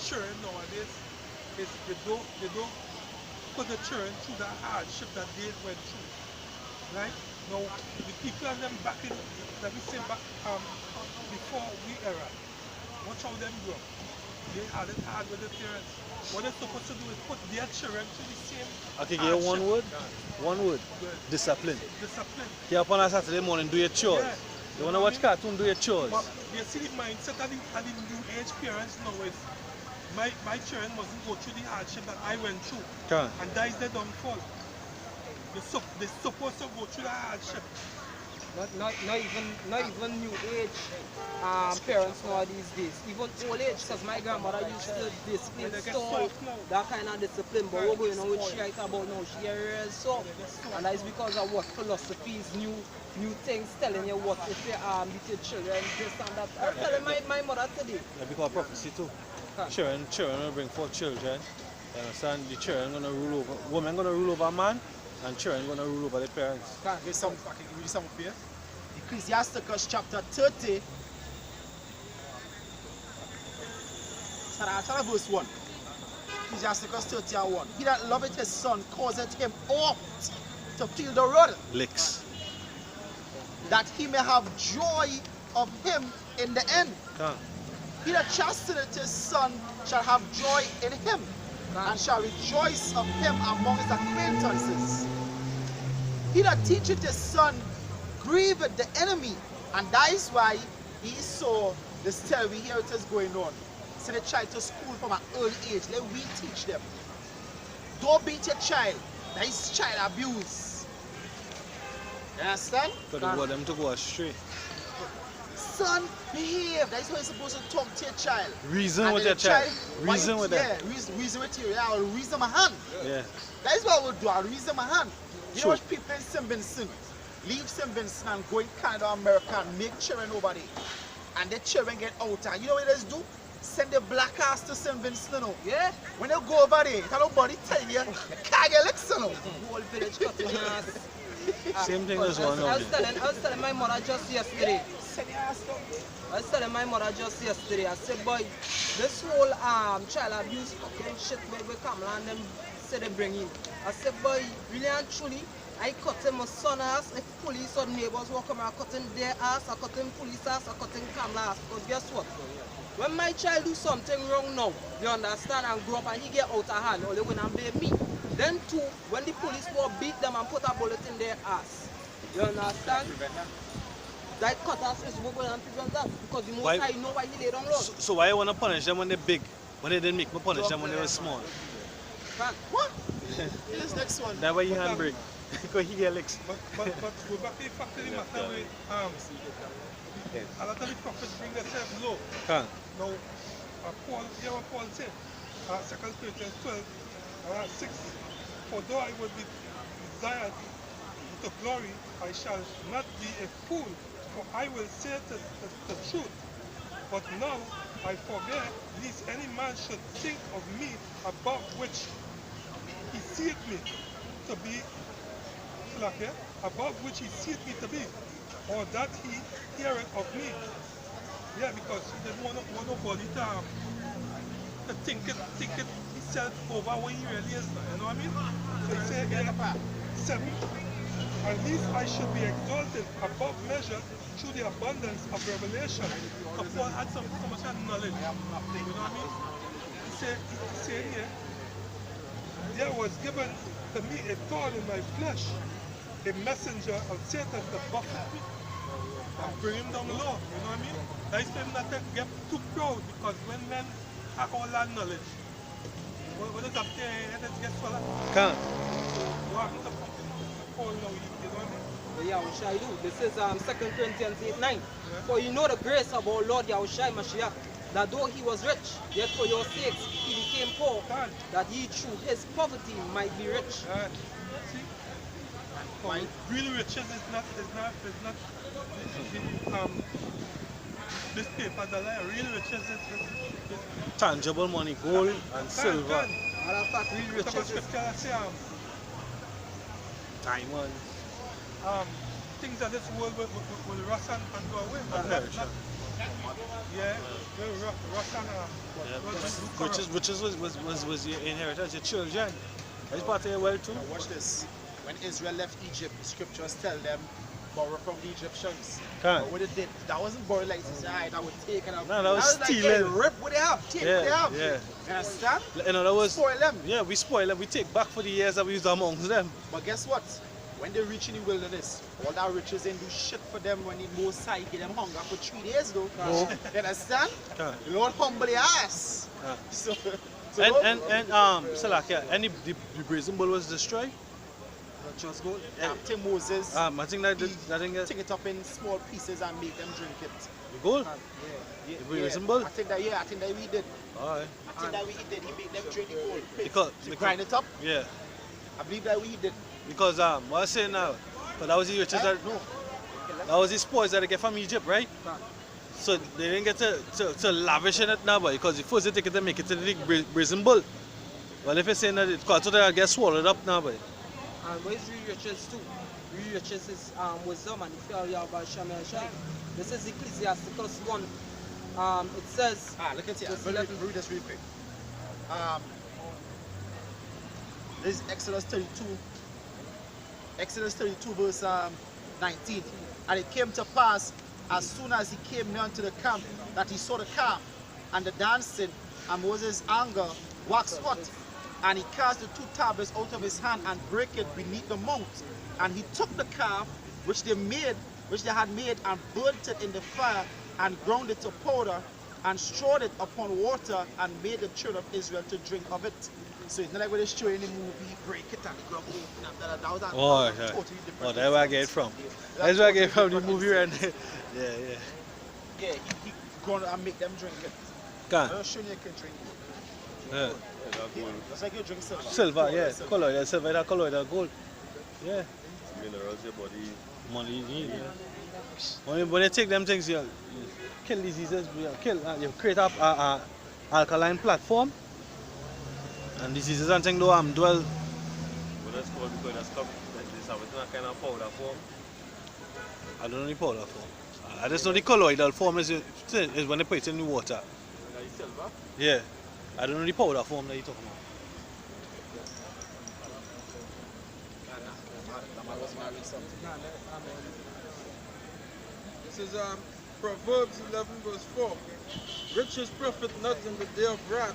children nowadays is they don't put the children through the hardship that they went through. Right? Now the people and them back in, let me say back before we era, watch how them grow up. They had it hard with their parents. What they're supposed to do is put their children through the same Okay, give you hardship. one word. One word. Good. Discipline. Discipline. Get up on a Saturday morning, do your chores. Yeah. You wanna watch cartoon, do your chores. But you see the mindset of the new age parents now is my children mustn't go through the hardship that I went through. Can. And that is their downfall. They're supposed to go through the hardship. Not even new age parents nowadays days. Even old age, because my grandmother used to discipline store that kind of discipline. But we're going on with she right about now. She is soft. And that is because of what philosophies, new things telling you what if you beat your children, this and that. I was telling my mother today. Yeah, because prophecy too. Children will bring forth children. You understand? The children gonna rule over women gonna rule over man, and children gonna rule over their parents. I can give you some fear. Ecclesiasticus chapter 30. Start verse 1. Ecclesiasticus 30 and 1. He that loveth his son causeth him oft to feel the rod, Licks. that he may have joy of him in the end. Can. He that chasteneth his son shall have joy in him, and shall rejoice of him among his acquaintances. He that teacheth his son grieveth the enemy, and that is why he saw this terrible inheritance going on. Send a child to school from an early age. Let we teach them. Don't beat your child. That is child abuse. You understand? Because they want them to go astray. Son, behave. That is how you're supposed to talk to your child. Reason And with then your the child. Reason with them. Yeah, reason with you. Yeah, I'll reason my hand. Yeah. That is what I will do. I'll reason my hand. You Sure. know what people in St. Vincent leave St. Vincent and go in Canada, America, and make children over there. And the children get out. And you know what they do? Send the black ass to St. Vincent, you know. Yeah. When they go over there, tell nobody tell you, you can't get licks, you know. Whole village cut in ass. Same thing as one I of was them. telling my mother just yesterday. Send your ass down. I was telling my mother just yesterday. I said, boy, this whole child abuse fucking shit we come and them say they bring in. I said, boy, really and truly, I cut him my son ass. If police or neighbors walk around, I cut him their ass, I cut him police ass, I cut him camera ass. Because guess what? When my child do something wrong now, you understand, and grow up and he get out of hand, or they will not blame me. Then too, when the police will beat them and put a bullet in their ass. You understand? That cut us is going to prevent that. Because the most Why- I know why he lay down low. So why you wanna punish them when they're big? When they didn't make me punish them when they were small? What? Here's next one. That way you handbrake. Because he get licks. But we back to the fact of the matter with a lot of the prophets bring themselves low. Can. Now, Paul, hear what Paul said, 2 Corinthians 12, 6. For though I would be desired to glory, I shall not be a fool, for I will say the truth. But now I forbear, lest any man should think of me above which he seeth me to be, above which he seeth me to be, or that he heareth of me. Yeah, because he doesn't want nobody to think it himself over what he really is now, you know what I mean? So he said here, 7, at least I should be exalted above measure through the abundance of revelation. So Paul had so much knowledge, you know what I mean? He said here, there was given to me a thorn in my flesh, a messenger of Satan to buffet me and bring him down low, you know what I mean? That is for him not to get too proud, because when men have all that knowledge, what does that say? Let's get swallowed. Can. What happens to Paul now, you know what I mean? Yahushai do. This is 2 Corinthians 8:9. For you know the grace of our Lord Yahushai Mashiach, that though he was rich, yet for your sakes he became poor, that ye through his poverty might be rich. See? Real riches is not this paper dollar. Real riches is Tangible money, gold and silver. Matter of fact, real riches is scripture say Diamonds. things of this world will rust and go away. But I've heard, not Yeah, Russian. Yeah. Which was your inheritance, your children. That's part of your wealth too. Now watch this. When Israel left Egypt, the scriptures tell them borrow from the Egyptians. Can't. But what it did, that wasn't borrow like this. Alright, I would take it out. No, that was like, stealing. hey, rip what they have, take what they have. Yeah. You understand? You know, that was Spoil them. Yeah, we spoil them. We take back for the years that we used amongst them. But guess what? When they reach in the wilderness, all that riches ain't do shit for them when the Most High give them hunger for 3 days though. No. You understand? Yeah. The Lord humble your ass. Yeah. So Salakia, the brazen bull was destroyed? just go after Moses. I think that thing take it up in small pieces and make them drink it. the gold? Yeah. The brazen bull? I think that we did. Alright. I think that we did. He made them drink the gold. Because grind it up. Yeah. I believe that we did. Because what I say now, but that was the riches that was the spoils that they get from Egypt, right? So they didn't get to lavish in it now, but because the first they take it and make it to the brazen bull. Well, if you're saying that it's called, so they get swallowed up now, but. And where's real riches too? Real riches is wisdom and the fear of Yahweh Shem and Shai. This is Ecclesiasticus 1. It says. Look at here. Read this real quick. This is Exodus 32. Exodus 32 verse 19. And it came to pass as soon as he came near unto the camp that he saw the calf and the dancing, and Moses' anger waxed hot, and he cast the 2 tablets out of his hand and brake it beneath the mount. And he took the calf which they had made and burnt it in the fire and ground it to powder and strewed it upon water and made the children of Israel to drink of it. So it's not like when they show in the movie, break it and grab open and that was totally different. Oh, that's where I get it from. That's where I get it from the movie right there. Yeah. Yeah, he ground it and make them drink it. Can't. I'm sure you can drink it. Yeah. That's like you drink silver. Silver, yeah. Colloid, silver, that colloid, gold. Yeah. Minerals your body. Money you need, yeah. When you take them things, you kill diseases, you create a alkaline platform. And diseases and things don't dwell. Well, that's called because that's stuff that this have a kind of powder form. I don't know the powder form. I just know the colloidal form is when they put it in the water. Like silver? Yeah. I don't know the powder form that you're talking about. This is Proverbs 11 verse 4. Riches profit not in the day of wrath,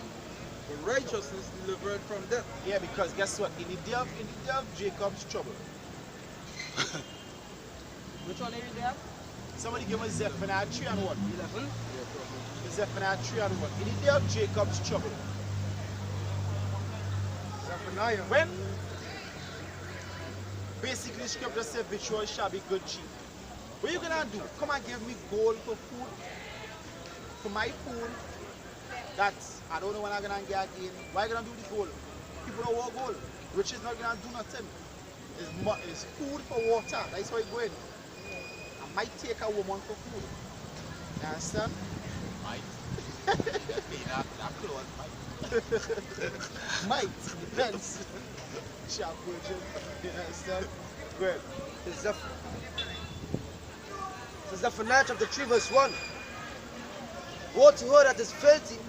but righteousness delivered from death. Yeah, because guess what? In the day of Jacob's trouble. Which one are you there? Somebody give us Zephaniah 3 and 1. 11. Zephaniah 3 and 1. In the day of Jacob's trouble. Zephaniah. When basically scripture says victuals shall be good cheap. What are you gonna do? Come and give me gold for food? For my food? That's, I don't know when I'm gonna get again. Why are you gonna do the gold? People don't want gold. Which is not gonna do nothing. It's food for water. That's how it's going. I might take a woman for food. You understand? Might. that close, might. Might. Depends. Sharp version. You understand? Good. Zephaniah chapter 3 verse 1. Woe to her that is filthy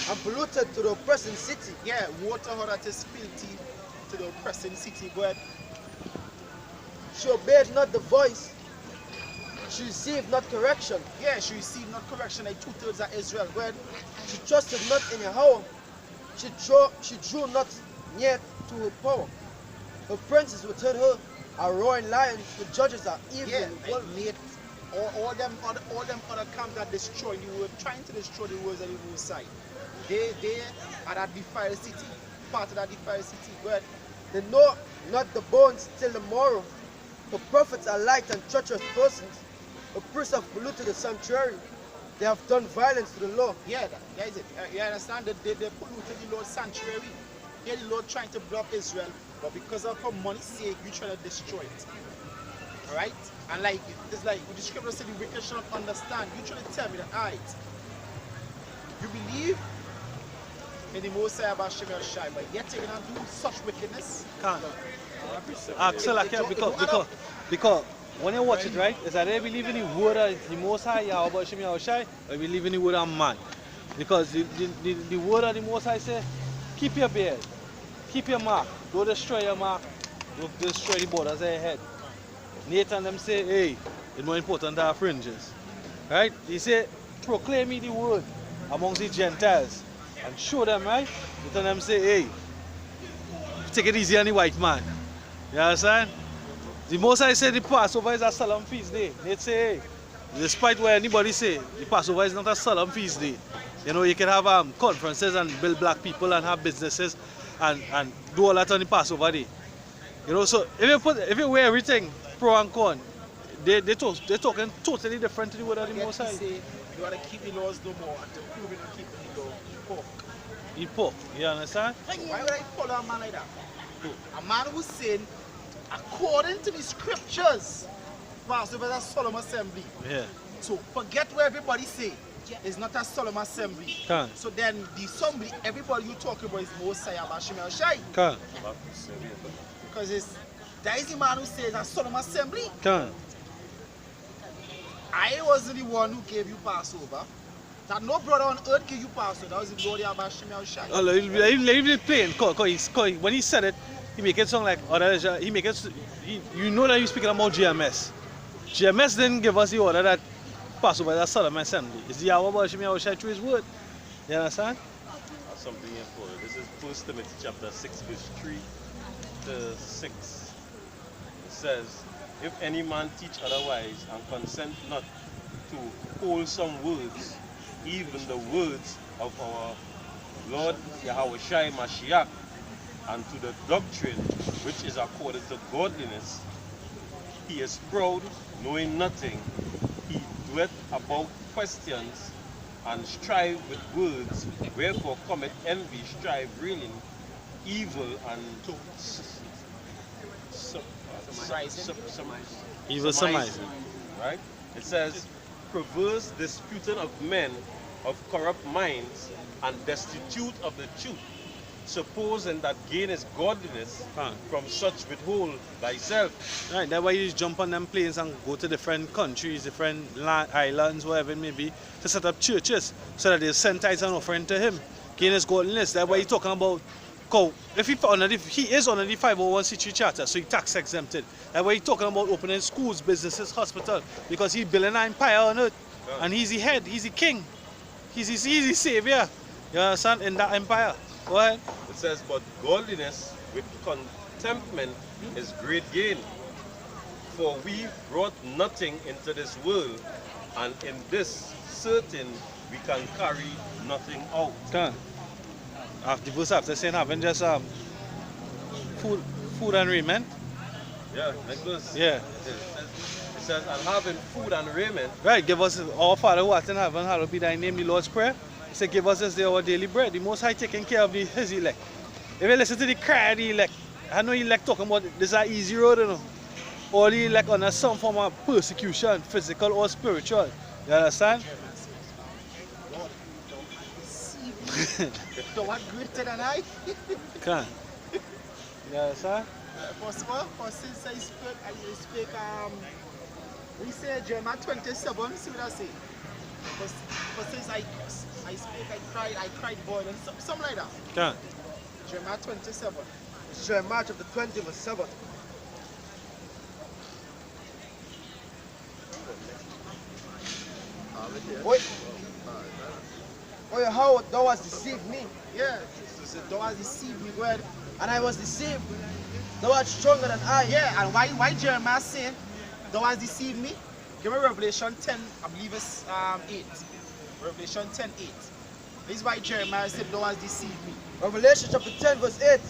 and polluted to the oppressing city. Yeah, woe to her that is filthy to the oppressing city. Go ahead. She obeyed not the voice. She received not correction. Yeah, she received not correction like 2/3 of Israel. Go ahead. She trusted not in Yahweh. She drew not near to her power. Her princes within her are roaring lions. The judges are evil. Yeah, well made. All them other camps that destroy the world, trying to destroy the world of the Most High. They are that defiled city, part of that defiled city. Go ahead. They know not the bones till the morrow. The prophets are light and treacherous persons. The priests have polluted the sanctuary. They have done violence to the law. Yeah, that is it. You understand that they polluted the Lord's sanctuary. Here the Lord trying to block Israel, but because of her money's sake, you trying to destroy it. Alright? And like, it's like, the scripture said the wicked shall not understand. You trying to tell me that, alright, you believe in the Most High about Shem Shai, but yet you're going to do such wickedness? Can't. Because when you watch it, right, it's that they believe in the word of the Most High, Yahweh Shem Yahushai, or they believe in the word of man. Because the word of the Most High say, keep your beard, keep your mark, don't destroy your mark, don't destroy the borders of your head. Nathan them say, hey, it's more important to have fringes. Right? He say, proclaim me the word amongst the Gentiles and show them, right? Nathan them say, hey, take it easy on the white man. You understand? The Most High said the Passover is a solemn feast day. They say, hey, despite what anybody say, the Passover is not a solemn feast day. You know, you can have conferences and build black people and have businesses and do all that on the Passover day. You know, so if you wear everything pro and con, they're talking totally different to the word of the Most High. Say, you want to keep the laws no more and to prove you not keeping the law, you pork. You pork, you understand? Why would I follow a man like that? A man who's saying, according to the scriptures, Passover is a solemn assembly. Yeah. So forget what everybody say. It's not a solemn assembly. Can. So then the assembly, everybody you talk about is Mosiah Bashim El Shai. Can. Because that is the man who says a solemn assembly. Can. I wasn't the one who gave you Passover. That no brother on earth gave you Passover. That was the Lord Bashim El Shai. Oh, let me play it. When he said it, he make it sound like he make it. You know that he's speaking about GMS. GMS didn't give us the order that Passover is a solemn assembly. It's the Yahweh Bashim Yahushai through his word. You understand? Something here for it. This is 1 Timothy chapter 6, verse 3 to 6. It says, if any man teach otherwise and consent not to wholesome words, even the words of our Lord Yahweh Shai Mashiach, and to the doctrine which is according to godliness, he is proud, knowing nothing. He doeth about questions and strive with words, wherefore cometh envy, strive, railing, evil, and Evil surmising. Right? It says, perverse disputing of men of corrupt minds and destitute of the truth, supposing that gain is godliness, from such withhold thyself. Right, that's why you just jump on them planes and go to different countries, different islands, whatever it may be, to set up churches so that they send tithes and offering to him. Gain is godliness. That's why he's talking about, if he is under the 501c3 charter, so he's tax exempted. That's why he's talking about opening schools, businesses, hospitals, because he's building an empire on earth. And he's the head, he's the king, he's the savior, you understand, in that empire. Go ahead. It says, but godliness with contentment is great gain. For we brought nothing into this world, and in this certain we can carry nothing out. Can. After the verse after saying having just food and raiment. Yeah, like this. Yeah. It says, and having food and raiment. Right, give us, our Father who art in heaven, hallowed be thy name, the Lord's Prayer. He said, give us this day our daily bread. The Most High taking care of his elect. If you listen to the cry of the elect, I know elect talking about this is an easy road, you know. All the elect under some form of persecution, physical or spiritual. You understand? Thou art greater than I. Can. You understand? For since I speak, we say Jeremiah 27, see what I say? For since I speak, I cried boy, and something like that. Can. Jeremiah 27. It's Jeremiah chapter 20 verse 7. Wait. Oh, how thou hast deceived me. Yeah, so thou hast deceived me, God. And I was deceived. Thou art stronger than I. Yeah, and why Jeremiah saying thou hast deceived me? Give me Revelation 10, I believe it's 8. Revelation 10, 8. This is why Jeremiah said thou hast deceived me. Revelation chapter 10 verse 8.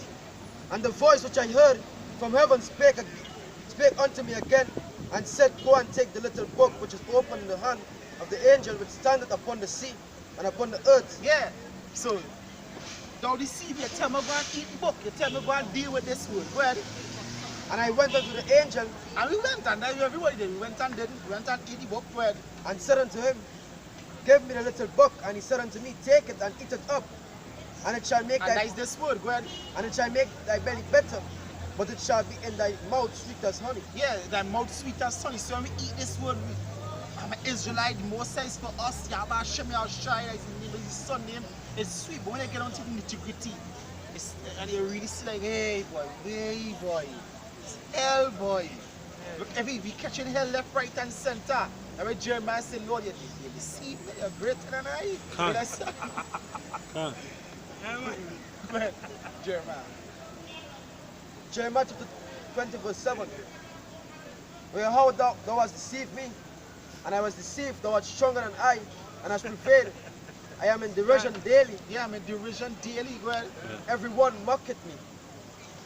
And the voice which I heard from heaven spake unto me again, and said, go and take the little book which is open in the hand of the angel which standeth upon the sea and upon the earth. Yeah, so thou deceive me, you tell me go and eat the book, you tell me go and deal with this word. Go ahead. And I went unto the angel, and we went and everybody did. We went and eat the book. Go ahead. and said unto him, give me the little book. And he said unto me, take it and eat it up, and it shall make and that is this word. Go ahead. and it shall make thy belly better. but it shall be in thy mouth sweet as honey. Yeah, thy mouth sweet as honey. So when we eat this word, I'm an Israelite, the most says for us, Yahweh Hashem Yahushai, is the name of his son name, is sweet. But when I get on to the nitty-gritty, and you really see like, hey boy, it's hell boy. Look, every we catching hell left, right, and center. And when Jeremiah said, Lord, you deceive me, you're greater than I. Huh. That's Huh. Go ahead, Jeremiah. Jeremiah chapter 20 verse 7. Where how thou hast deceived me, and I was deceived, thou art stronger than I, and hast prevailed. I am in derision daily. Yeah, I'm in derision daily. Go ahead. Everyone mocketh me.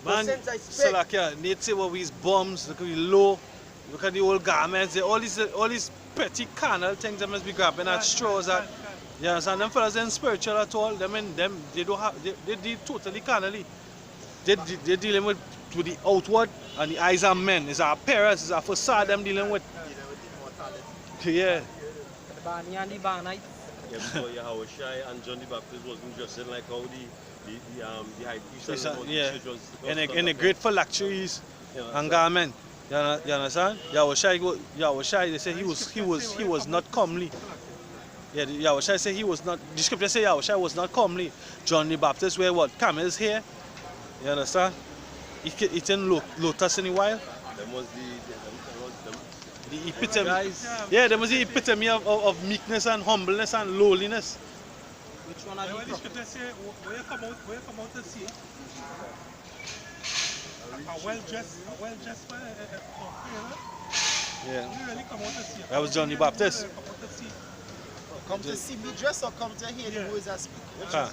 But Man, since I spake, so like, yeah, need to say what these bombs, look at the low, look at the old garments, all these petty carnal things that must be grabbing at straws at. You understand? Them fellas ain't spiritual at all. They don't have, they totally carnally. They're dealing with the outward and the eyes of men. It's our appearance, it's our facade them dealing with. Yeah. The Barney and the Barnites. Yeah, before Yahushai and John the Baptist wasn't dressing like how the high priest and the Yeah. church was In the great phylacteries and garment. You understand? Yahushai, they say he was not comely. Yeah, Yahushai said he was not. The scripture say Yahushai was not comely. John the Baptist wear what? Camel's hair. You understand? Eating lotus in the wild. Them was The epitome. Yeah, there was the epitome of meekness and humbleness and lowliness. Which one are When the the scripture say, where you come out to see a well-dressed man, Yeah. you really come out to see. That was John the Baptist. Come out to see. Come to see me dress or come to hear the Yeah. words I speak? Huh.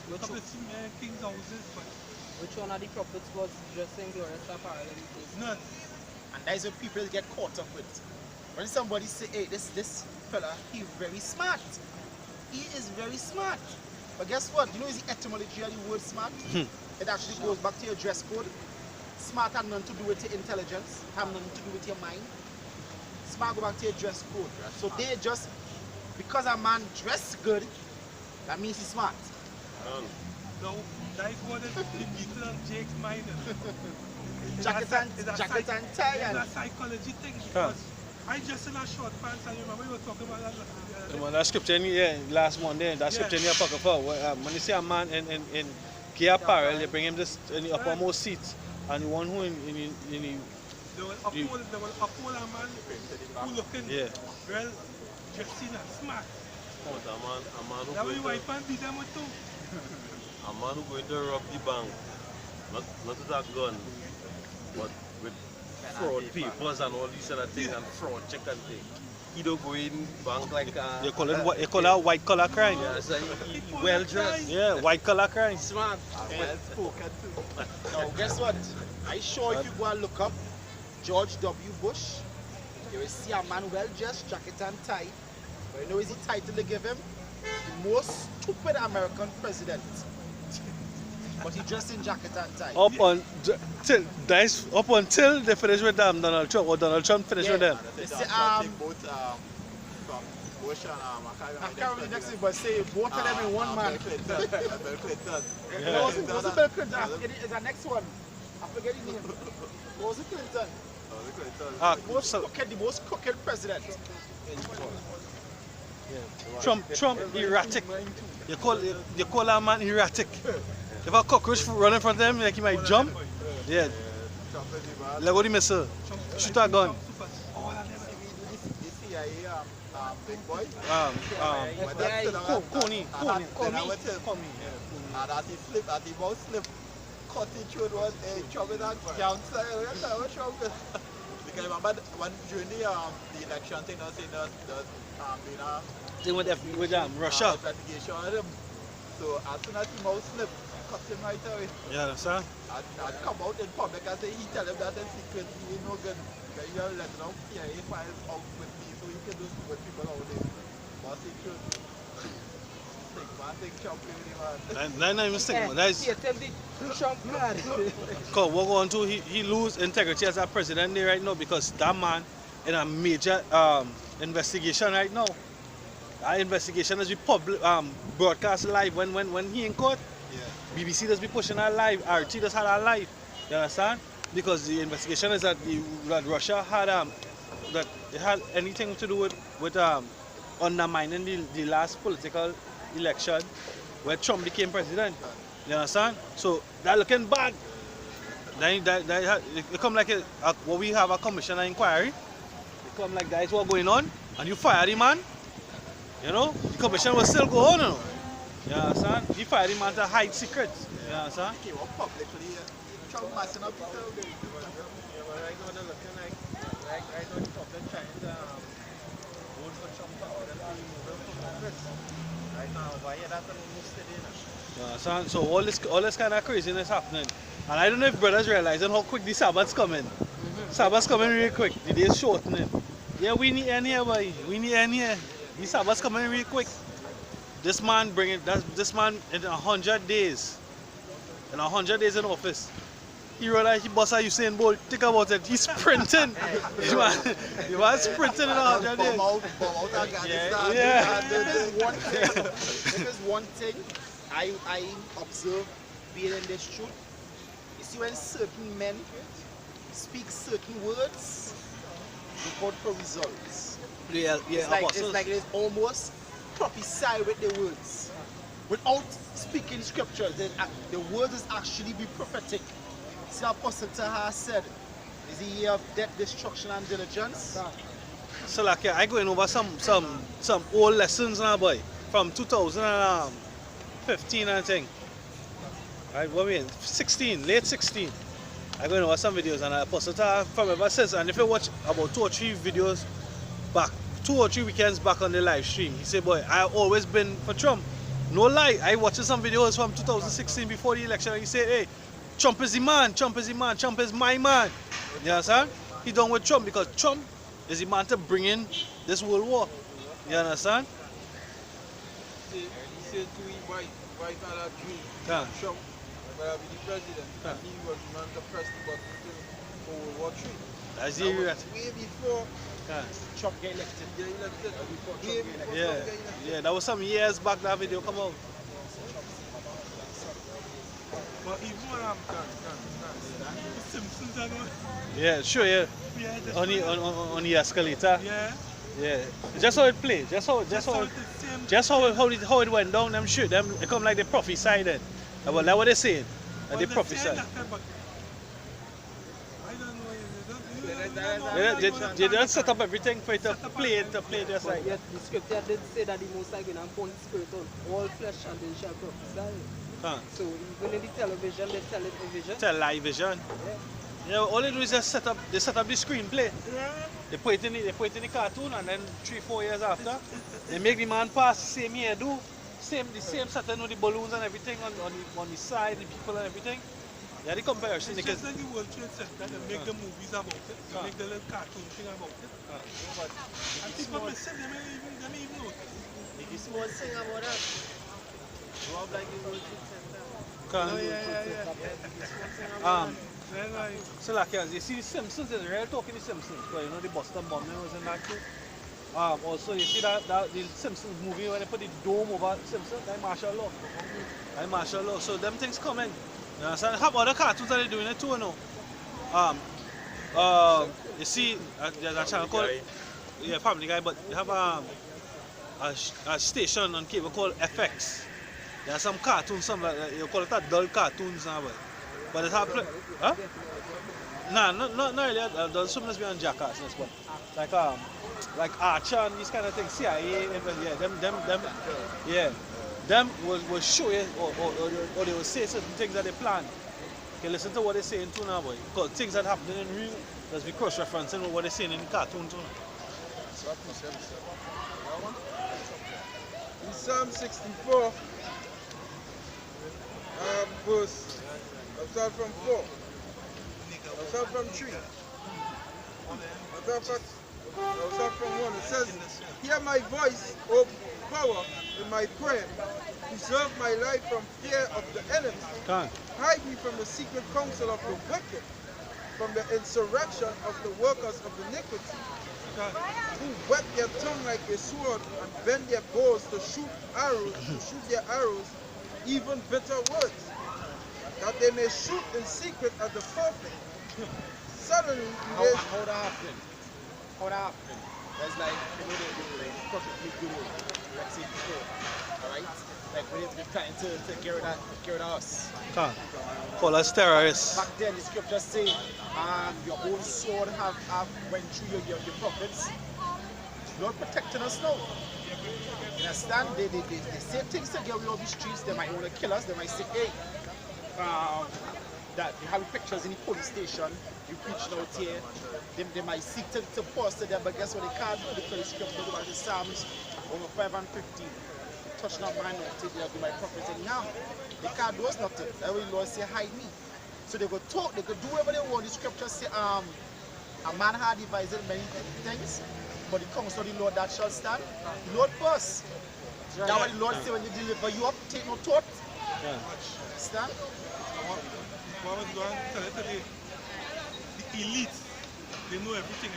which, Come to see king's houses, but which one of the prophets was dressing glorious apparel in his none. And that's what people get caught up with. When somebody say, hey, this fella, he's very smart. He is very smart. But guess what? You know is the etymology of the word smart? It actually goes back to your dress code. Smart has nothing to do with your intelligence, have nothing to do with your mind. Smart go back to your dress code. So they just, because a man dress good, that means he's smart. No, that is what is the Beatles and Jake's mind. Jacket and tie It's and a psychology thing because I just in a short pants and you remember we were talking about that. That scripture, yeah, last Monday, that scripture in your pocket for when you see a man in key apparel, they bring him this in the uppermost seat, and the one who in They will uphold a man who looking well dressing and smart. But a man who That way going white man beat them with too. a man who going to rob the bank, not with a gun, but with fraud papers and all these other things and fraud check and thing. He don't go in bank like you call it white collar crime. yeah, so he well dressed. Yeah, white collar crime. Smart. well spoken too. Now guess what? I sure if you go and look up George W. Bush, you will see a man well dressed, jacket and tie. But you know is the title they give him? The most stupid American president. But he dressed in jacket and tie. Up until they finish with Donald Trump, or Donald Trump finish with them. They say, both from Bush and I can't remember the next thing, but say both of them in one man. Bill Clinton. It wasn't Bill Clinton. I forget it. It's the next one. I forget his name. It wasn't Clinton. The most crooked president. Trump erratic. You call that man erratic. If a cockroach run in front of him, like he might jump. Yeah. Like what the missile. Shoot a gun. This CIA big boy. Coney. And as he slip, as he mouse slip, cut it through one Trump in that cancer. Because remember when during the election thing, they saying that Thing with Russia. investigation on him. So as soon as he mouse slip, cut him right away. You understand? And come out in public and say he tell him that in secret he ain't no good. Because you are letting out CIA files out with me so he can do with people out there. But secret. Think Trump really man. That's not even stigma. That's Trump man. because what going to he lose integrity as a president there right now because that man in a major investigation right now. That investigation has been broadcast live when he in court. Yeah. BBC does be pushing her live. RT does have her live. You understand? Because the investigation is that that Russia had that it had anything to do with undermining the last political election where Trump became president. You understand? So that looking bad. Then it come like what we have a commissioner inquiry. It come like that is what going on, and you fire the man. You know, the commission will still go on. You know? You understand? You fire the man to hide secrets. You understand? Okay, well, publicly, Trump messing up himself. Yeah, but right now they're looking like I know the public trying to vote for Trump to order to remove him from office. Right now, why that's almost today now? You understand? So all this kind of craziness happening. And I don't know if brothers realizing how quick the Sabbath's coming. Sabbath's coming really quick. The day's shortening. Yeah, we need end here, boy. We need end here. The Sabbath's coming really quick. This man this man in 100 days. In 100 days in office. He realized he boss Usain Bolt. Think about it. He's sprinting. You man sprinting in 100 days. Yeah. If there's one thing I observe being in this truth, you see when certain men speak certain words, they call for results. Yeah, It's like it's almost prophesy with the words. Without speaking scriptures, the words is actually be prophetic. See how Apostle Taha said, is the year of death, destruction, and diligence. So like I going over some old lessons now, boy, from 2015 I think. Right, what we in? 16, late 16. I going over some videos and I posted from ever since. And if you watch about 2 or 3 videos back, 2 or 3 weekends back on the live stream, he said, boy, I've always been for Trump. No lie, I watched some videos from 2016 before the election and he said, hey, Trump is the man, Trump is the man, Trump is my man. You understand? He done with Trump because Trump is the man to bring in this world war. You understand? He said to his wife had a dream. Yeah. Trump will be the president. Yeah. And he was the man to press the button for World War III. That's That the was way before yeah. Trump get elected. they elected. Before Way Trump get before elected. Yeah, Trump get elected. yeah, that was some years back that video come out. But even when I'm done, the Simpsons are going. Yeah, sure, yeah. Yeah, that's On the escalator. Yeah. Yeah. Just how it played. Just how It's the same. how it went down, them shit. Them it come like they prophesied it. Well, that's what they saying. That they prophesied. I don't know. They don't set up everything for it to play just like Yet the scripture did say that the Most High going to pour his spirit on all flesh and they shall prophesy. huh. So even in the television, they tell it in vision. Tell live vision. Yeah, all they do is just set up the screenplay. Yeah. They put it in the cartoon and then 3-4 years after they make the man pass same year do. The same setting with the balloons and everything on the side, the people and everything. Yeah, the comparison. It's Because, just like the World Trade Center. They make the movies about it. They make the little cartoon thing about it. And people miss it. They may even notice. The small thing about that. Rob like the World Trade Center. So like you see the Simpsons, there's real talking the Simpsons, because you know the Boston bombing was in that too. Also you see that the Simpsons movie when they put the dome over Simpsons, that's martial law. That's martial law. So them things coming. You understand? How other cartoons are they doing it too, you know? You see there's a channel called Family Guy, but they have a station on cable called FX. There are some cartoons, some like you call it adult cartoons now, but it have huh? Nah, not really. There's some that's beyond Jackass, but like Archer and these kind of things. CIA, them will show you or they will say certain things that they plan. Okay, listen to what they're saying too now, boy. Because things that happen in real, let's be cross-referencing with what they're saying in the cartoon too. In Psalm 64, verse, I'll start from 4. I'll start from 3. I'll start from 1. It says, hear my voice, O power, in my prayer. Preserve my life from fear of the enemy. Hide me from the secret counsel of the wicked, from the insurrection of the workers of iniquity, who whet their tongue like a sword and bend their bows to shoot their arrows, even bitter words. that they may shoot in secret at the prophet. Suddenly, How that happen? How that happen? That's like, you know, the prophet make good old, like say before, alright? Like when they're trying to get rid of us. Can't. Call us terrorists. Back then, the scriptures say, your own sword have went through your prophets. Lord protecting us now. You understand? They say things to get rid of the streets. They might want to kill us. They might say, hey, that they have pictures in the police station. You preaching out here. They might seek to post them, but guess what? They can't do because the scripture go back to Psalms over 5 and 15. Touch not my mouth, they do my prophets anyhow. They can't do us nothing. Every Lord say, hide me. So they go talk, they go do whatever they want. The scripture say, a man had devised many things, but it comes to the Lord that shall stand. The Lord first. That's what the Lord say when you deliver you up, take no thought. Yeah. Stand. What was going to tell you today? The elite, they know everything.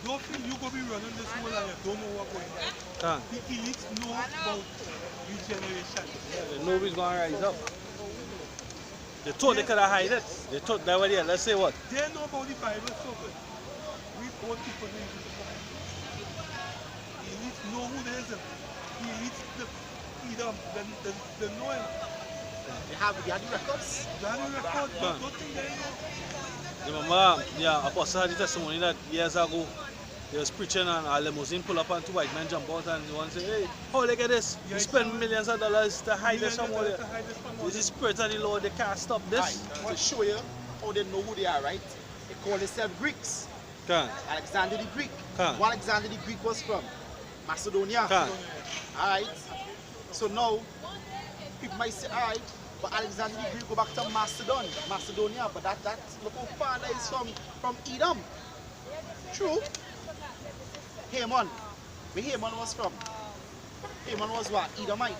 Don't feel you go be running this world and you don't know what's going on. The elites know about regeneration. Yeah, they know who's going to rise up. They thought they could have hide it. They thought that was there. Let's say what? They know about the Bible so good. We old people know it. The elites know who they is. The elites, they know him. They have the records. They have the records, but don't think they know. Remember, yeah, Apostle had the testimony that years ago, he was preaching and a limousine pull up and two white men jump out and one say, hey, how they get this? We spend millions of dollars to hide this somewhere. This is spirit of the Lord, they can't stop this. Right. To show you how they know who they are, right? They call themselves Greeks. Can. Alexander the Greek. Can. Where Alexander the Greek was from? Macedonia. Can. Alright. So now, people might say, alright, but Alexander the Greek go back to Macedonia, but that look how far that is from Edom. True. Haman. Where Haman was from? Haman was what? Edomite.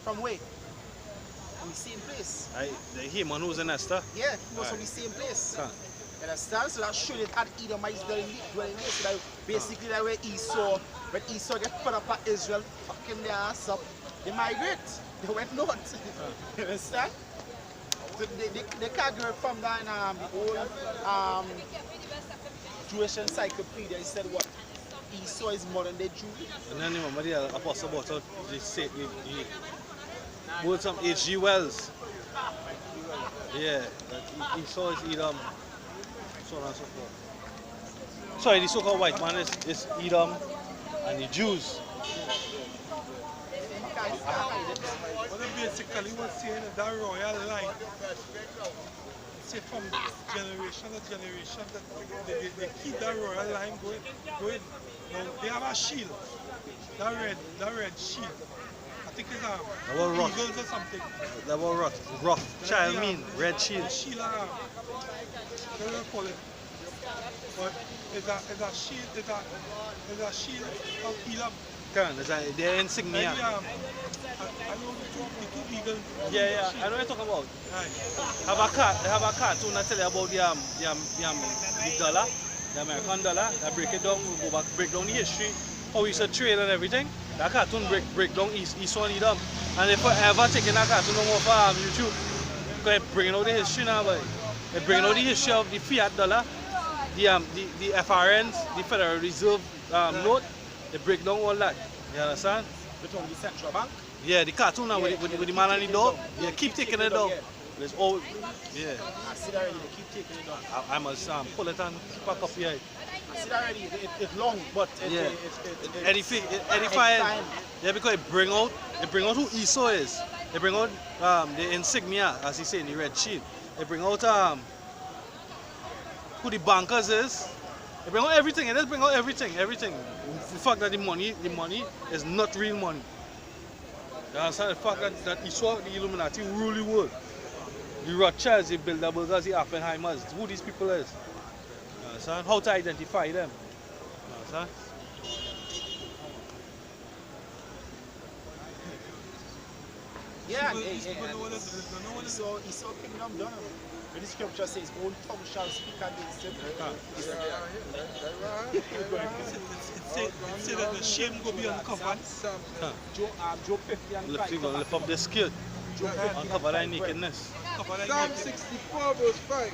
From where? From the same place. The Haman who's in Esther? Yeah, he was from the same place. Can. You understand? So that showed it had Edomites dwelling there. So that basically that where Esau, when Esau get put up at Israel, fucking their ass up, they migrate. They went north. You understand? So they can't go from that the old Jewish encyclopedia. He said what? Esau is modern day Jew. And then remember the Apostle about how they say he wrote some H.G. Wells. Yeah, that Esau is Edom, so on and so forth. Sorry, the so-called white man is Edom and the Jews. What they basically was saying is that royal line. Say from generation to generation that they keep that royal line going. Now they have a shield. That red shield. I think it's eagles or something. That was rough. Child mean red shield. The shield what do you call it? But it's a shield. It's a shield of Edom. Their insignia. I know the two eagles. Yeah, I know what you're talking about. Right. They have a cartoon that tell you about the dollar, the American dollar. That break it down, we go back, break down the history, how we used to trade and everything. That cartoon break down Esau and Edom. And they forever taking that cartoon off YouTube. Because they're bringing out the history now, boy. They're bringing out the history of the fiat dollar, the FRNs, the Federal Reserve note. They break down all that. You understand? Between the central bank? Yeah, the cartoon now with the man on the door. Yeah, keep taking it down. There's all. Yeah. I see that already. They keep taking it down. I must pull it and pack up here. I see that already. It's long, but It's edifying. Yeah, because it bring out who Esau is. They bring out the insignia, as he say in the red shield. They bring out who the bankers is. They bring out everything. It just bring out everything. The fact that the money is not real money. You understand? The fact that Esau, the Illuminati, rule the world. The Rothschilds, the Bilderbergers, the Oppenheimers, who these people is. You understand? How to identify them. You understand? Yeah, Esau kingdom done. When the scripture says, own tongue shall speak against him. It say that the shame go be uncovered. Job 50 and 5. Lift up the skirt. Uncover thy nakedness. Psalm 64 verse 5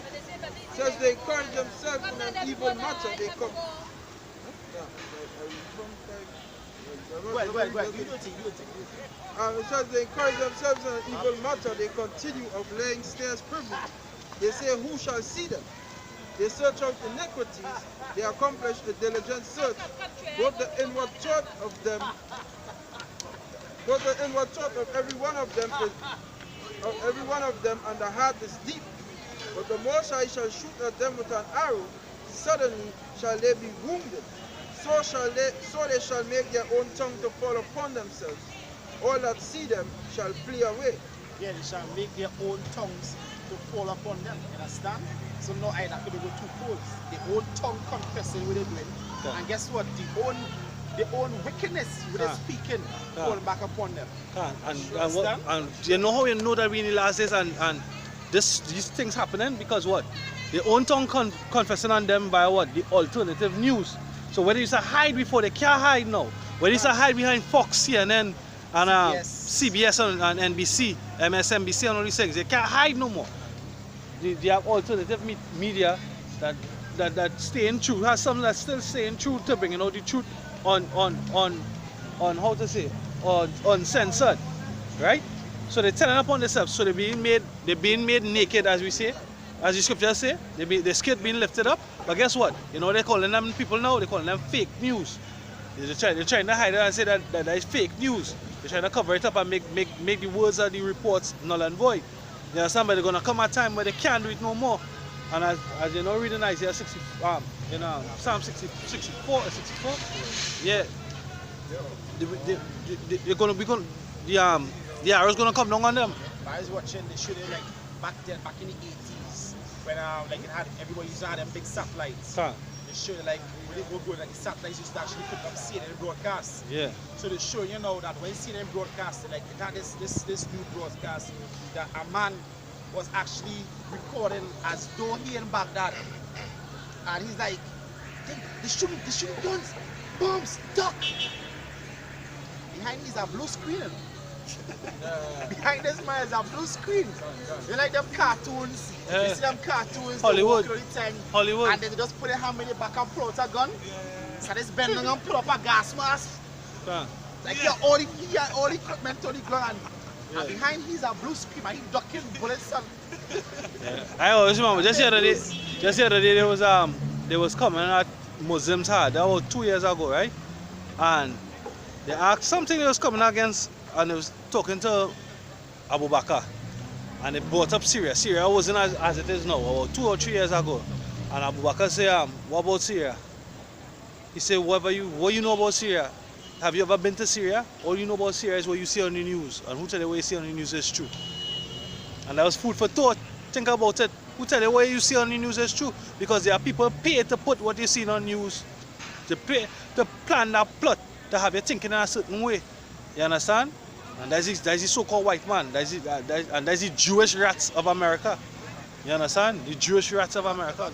says they encourage themselves in an evil matter. They come. It says they encourage themselves in an evil matter. They continue of laying snares privily. They say, who shall see them? They search out iniquities. They accomplish a diligent search. Both the inward thought of every one of them and the heart is deep. But the Most High shall shoot at them with an arrow. Suddenly shall they be wounded. So they shall make their own tongue to fall upon themselves. All that see them shall flee away. Yeah, they shall make their own tongues to fall upon them. You understand? So now I have to go two poles. The own tongue confessing what they're doing. Yeah. And guess what? The own wickedness with they're speaking fall back upon them. And you know how you know that we in the last days and these things happening because what? The own tongue confessing on them by what? The alternative news. So whether you say hide before, they can't hide now. Whether you say hide behind Fox, CNN, and CBS and NBC, MSNBC and all these things, they can't hide no more. They have alternative media that staying true, has some that's still staying true to bringing out the truth on how to say, uncensored, right? So they're telling upon themselves, so they're being made naked, as we say, as the scriptures say, the skirt being lifted up. But guess what? You know they're calling them people now, they're calling them fake news. They're trying to hide it and say that is fake news. They're trying to cover it up and make the words of the reports null and void. You understand? But they're gonna come a time where they can't do it no more. And as you know, reading Isaiah 60, Psalm 64, yeah, they're gonna be the arrow's gonna come down on them. I was watching the shooting like back in the 80s when like it had everybody used to have them big satellites. They showed like when they go good, like the satellites used to actually put up CNN broadcast. Yeah. So they show you know that when CNN broadcast, like it had this new broadcast that a man was actually recording as though he in Baghdad, and he's like, they shooting guns, bombs, duck. Behind me is a blue screen. Behind this man is a blue screen. You like them cartoons? You see them cartoons? Hollywood. Hollywood. And then they just put their hand in the back and pull out a gun. So this bend down and pull up a gas mask. Like he all the equipment on the ground. And behind he's a blue screen and he ducking bullets. I always remember just the other day they was coming at Muslims hard. That was 2 years ago, right? And they asked something they was coming against, and they was talking to Abu Bakr, and they brought up Syria. Syria wasn't as it is now, about 2 or 3 years ago. And Abu Bakr said, what about Syria? He said, what you know about Syria? Have you ever been to Syria? All you know about Syria is what you see on the news, and who tell you what you see on the news is true. And that was food for thought. Think about it. Who tell you what you see on the news is true? Because there are people paid to put what you see on news, to plan that plot, to have you thinking in a certain way. You understand? And that's the so-called white man. That's the Jewish rats of America. You understand? The Jewish rats of America.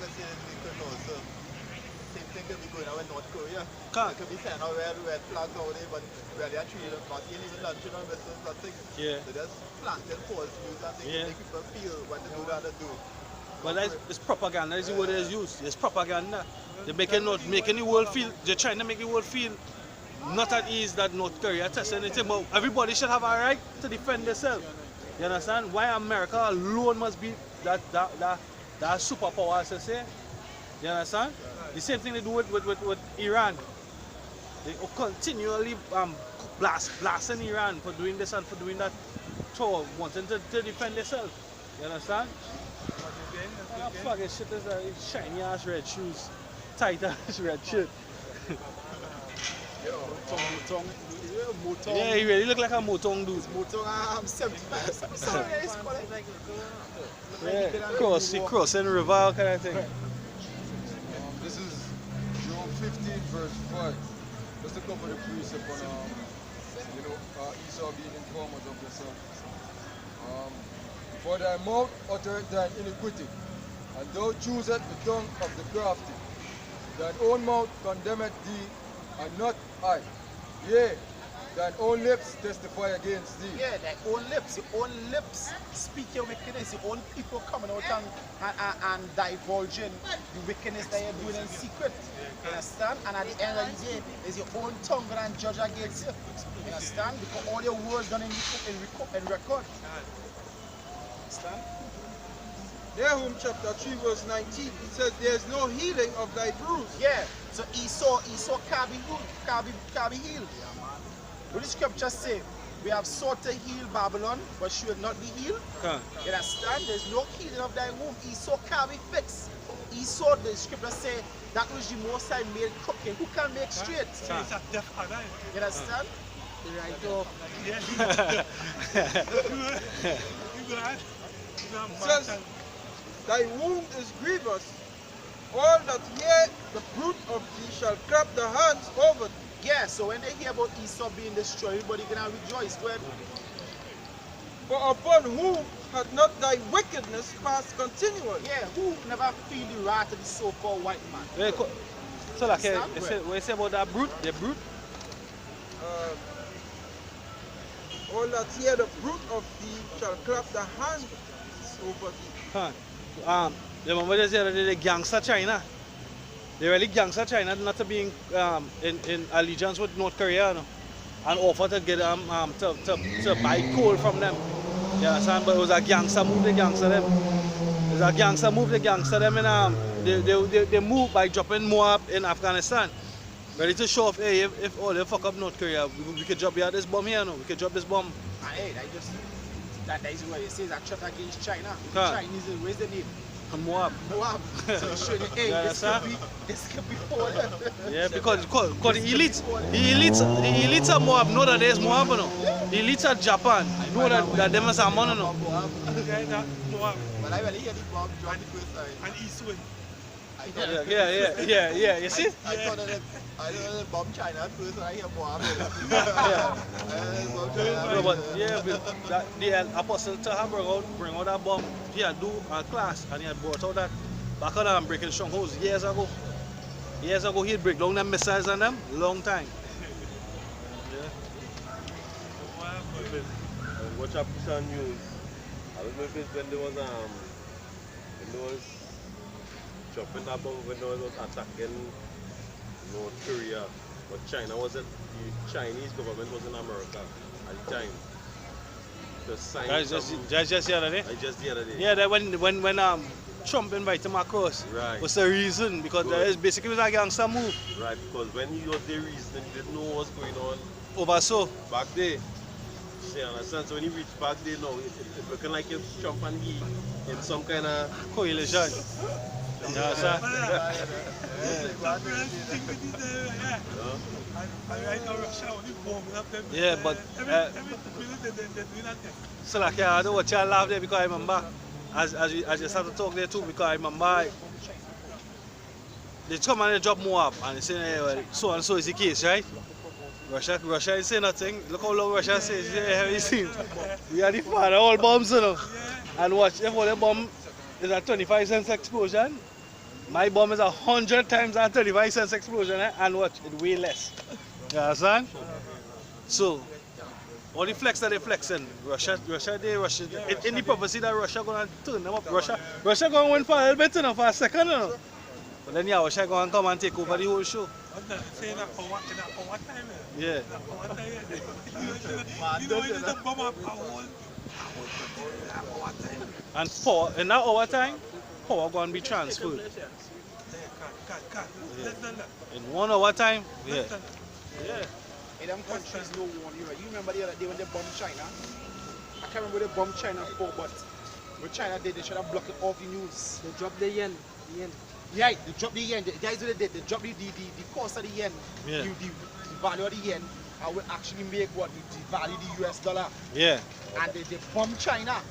It could be saying how red flags over there, but really actually not even lunching on missiles, nothing. Yeah. So just planting false news and things to make people feel what to do that to do. But it's propaganda, that's the word is used. It's propaganda. They're making the world feel, they're trying to make the world feel not at ease that North Korea tests anything, but everybody should have a right to defend themselves. You understand? Why America alone must be that superpower, as I say? You understand? The same thing they do with Iran. They continually blasting Iran for doing this and for doing that, so wanting to defend themselves. You understand? That fucking shit is shiny ass red shoes, tight ass red shirt. Yeah, he really look like a Motong dude. Motong 75. Sorry, it's quite like crossing river kind of thing. This is John 15 verse 5. Just to cover the precept on Esau being informers of yourself. For thy mouth uttereth thine iniquity, and thou choosest the tongue of the crafty. Thine own mouth condemneth thee, and not I. Yea, Thine own lips testify against thee. Yeah, thy own lips. Your own lips speak your wickedness. Your own people coming out and divulging the wickedness that you're doing in secret. You understand? And at the end of the day, is your own tongue going to judge against you. You understand? Because all your words done in record. Understand? Nahum chapter 3 verse 19, it says, there is no healing of thy bruise. Yeah. So Esau can't be healed. What the scripture say? We have sought to heal Babylon, but should not be healed. You understand? There's no healing of thy womb. Esau can't be fixed. Esau, the scripture say, that which the Most High made crooked, who can make straight? You understand? The right off. It says, thy wound is grievous. All that hear the bruit of thee shall clap their hands over thee. Yeah, so when they hear about Esau being destroyed, everybody gonna rejoice. Go ahead. For upon whom hath not thy wickedness passed continually? Yeah, who never feel the wrath of the so-called white man? So like, what you say about that brute? The brute? All that hear the bruit of thee shall clap their hands over thee. The moment they say the gangster China, they really gangster China not to be in allegiance with North Korea, no? And offer to get to buy coal from them. You understand? But it was a gangster move, the gangster them. It was a gangster move, the gangster them, and they moved by dropping Moab in Afghanistan. Ready to show off, hey, if all they fuck up North Korea, we could drop this bomb here, no? We could drop this bomb. Hey, that is what it says, a threat against China. The Chinese, where's the name? Moab. Moab. So showing, hey, this could be for them. Yeah, because the elites of Moab know that there's Moab, no? The elites of Japan know that them is a money, no? Moab. But I really hear the bomb drop the first time. And Eastwood. Yeah, you see? I thought that bomb China at first, and I hear Moab. No, but the Apostle Taha bring out that bomb. He had do a class and he had brought out that back on breaking strongholds years ago. Years ago he'd break down them missiles on them, long time. Watch up on news. I don't know if it's when there was dropping that bomb, when there was attacking North Korea, but China wasn't. The Chinese government was in America at the time. That's just the other day? Just the other day. Yeah, that when Trump invited him across, was the reason, because there is basically was a gangster move. Right, because when he was the reason, he didn't know what was going on. Over so? Back there. You understand? So when he reached back there now, it's looking like if Trump and he in some kind of coalition. Yeah, sir. Yeah, but so like I don't watch y'all laugh there because I remember as you started to talk there too, because I remember they come and they drop Moab and they say, hey, well, so and so is the case, right? Russia ain't saying nothing. Look how long Russia says, yeah, have you seen? We are the father of all bombs, you know. And watch, if all the bomb is a 25 cents explosion, my bomb is 100 times a 35 cents explosion, and watch, it way less. You understand? So, all the flex that they flexing, Russia, in the prophecy that Russia gonna turn them up. Russia gonna win for a little bit, you know, for a second, you know. But then yeah, Russia gonna come and take over the whole show. Yeah. And power, in that hour time, power gonna be transferred. In 1 hour time, yeah. In them countries, no one. You remember the other day when they bombed China? I can't remember what they bombed China for, but what China did, they should have blocked it off the news. They dropped the yen. Yeah, they dropped the yen. Guys, what they did, they dropped the cost of the yen, the value of the yen, and will actually make what the value of the US dollar. Yeah. And they bombed China.